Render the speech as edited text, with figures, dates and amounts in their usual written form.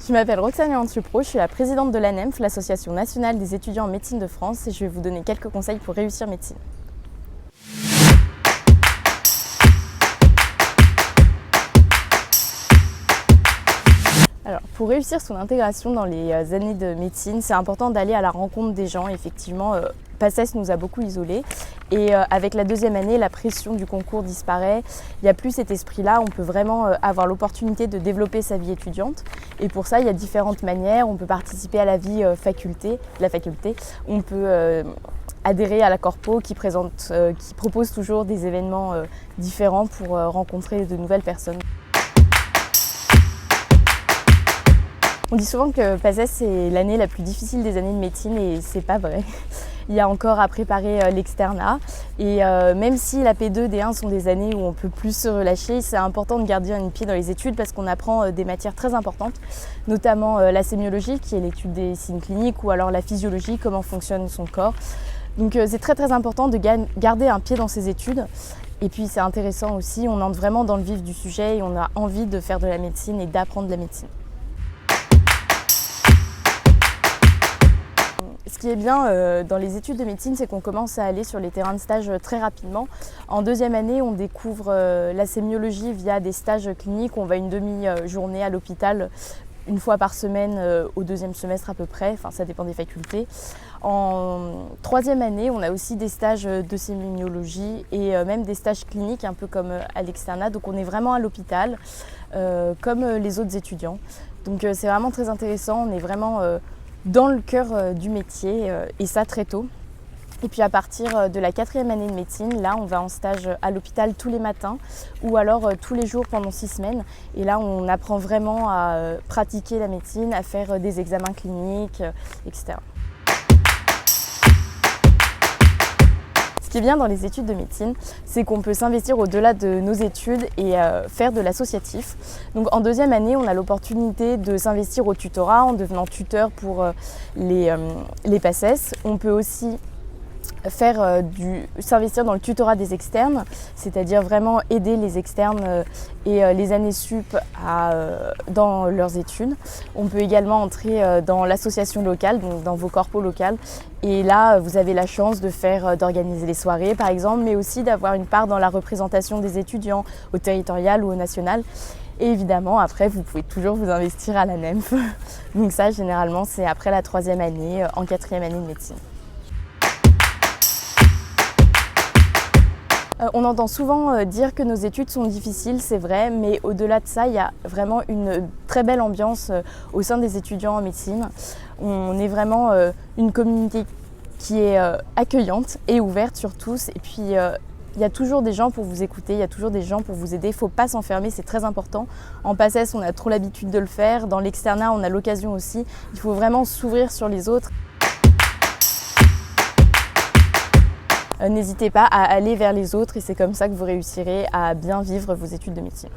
Je m'appelle Roxane Antupro, je suis la présidente de l'ANEMF, l'Association nationale des étudiants en médecine de France, et je vais vous donner quelques conseils pour réussir médecine. Alors, pour réussir son intégration dans les années de médecine, c'est important d'aller à la rencontre des gens. Effectivement, PACES nous a beaucoup isolés et avec la deuxième année, la pression du concours disparaît. Il n'y a plus cet esprit-là, on peut vraiment avoir l'opportunité de développer sa vie étudiante. Et pour ça, il y a différentes manières. On peut participer à la vie la faculté. On peut adhérer à la Corpo qui propose toujours des événements différents pour rencontrer de nouvelles personnes. On dit souvent que PACES c'est l'année la plus difficile des années de médecine et c'est pas vrai. Il y a encore à préparer l'externat et même si la P2, D1 sont des années où on peut plus se relâcher, c'est important de garder un pied dans les études parce qu'on apprend des matières très importantes, notamment la sémiologie qui est l'étude des signes cliniques ou alors la physiologie, comment fonctionne son corps. Donc c'est très important de garder un pied dans ces études. Et puis c'est intéressant aussi, on entre vraiment dans le vif du sujet et on a envie de faire de la médecine et d'apprendre la médecine. Ce qui est bien dans les études de médecine, c'est qu'on commence à aller sur les terrains de stage très rapidement. En deuxième année, on découvre la sémiologie via des stages cliniques. On va une demi-journée à l'hôpital une fois par semaine au deuxième semestre à peu près, enfin ça dépend des facultés. En troisième année, on a aussi des stages de sémiologie et même des stages cliniques un peu comme à l'externat. Donc on est vraiment à l'hôpital comme les autres étudiants. Donc c'est vraiment très intéressant, on est vraiment dans le cœur du métier et ça très tôt. Et puis à partir de la quatrième année de médecine, là on va en stage à l'hôpital tous les matins ou alors tous les jours pendant 6 semaines. Et là on apprend vraiment à pratiquer la médecine, à faire des examens cliniques, etc. Ce qui est bien dans les études de médecine, c'est qu'on peut s'investir au-delà de nos études et faire de l'associatif. Donc en deuxième année, on a l'opportunité de s'investir au tutorat en devenant tuteur pour les PACES. On peut aussi s'investir dans le tutorat des externes, c'est-à-dire vraiment aider les externes et les années sup dans leurs études. On peut également entrer dans l'association locale, donc dans vos corpos locales. Et là, vous avez la chance d'organiser les soirées, par exemple, mais aussi d'avoir une part dans la représentation des étudiants au territorial ou au national. Et évidemment, après, vous pouvez toujours vous investir à l'ANEMF. Donc ça, généralement, c'est après la troisième année, en quatrième année de médecine. On entend souvent dire que nos études sont difficiles, c'est vrai, mais au-delà de ça, il y a vraiment une très belle ambiance au sein des étudiants en médecine. On est vraiment une communauté qui est accueillante et ouverte sur tous. Et puis, il y a toujours des gens pour vous écouter, il y a toujours des gens pour vous aider. Il ne faut pas s'enfermer, c'est très important. En PACES, on a trop l'habitude de le faire. Dans l'externat, on a l'occasion aussi. Il faut vraiment s'ouvrir sur les autres. N'hésitez pas à aller vers les autres et c'est comme ça que vous réussirez à bien vivre vos études de médecine.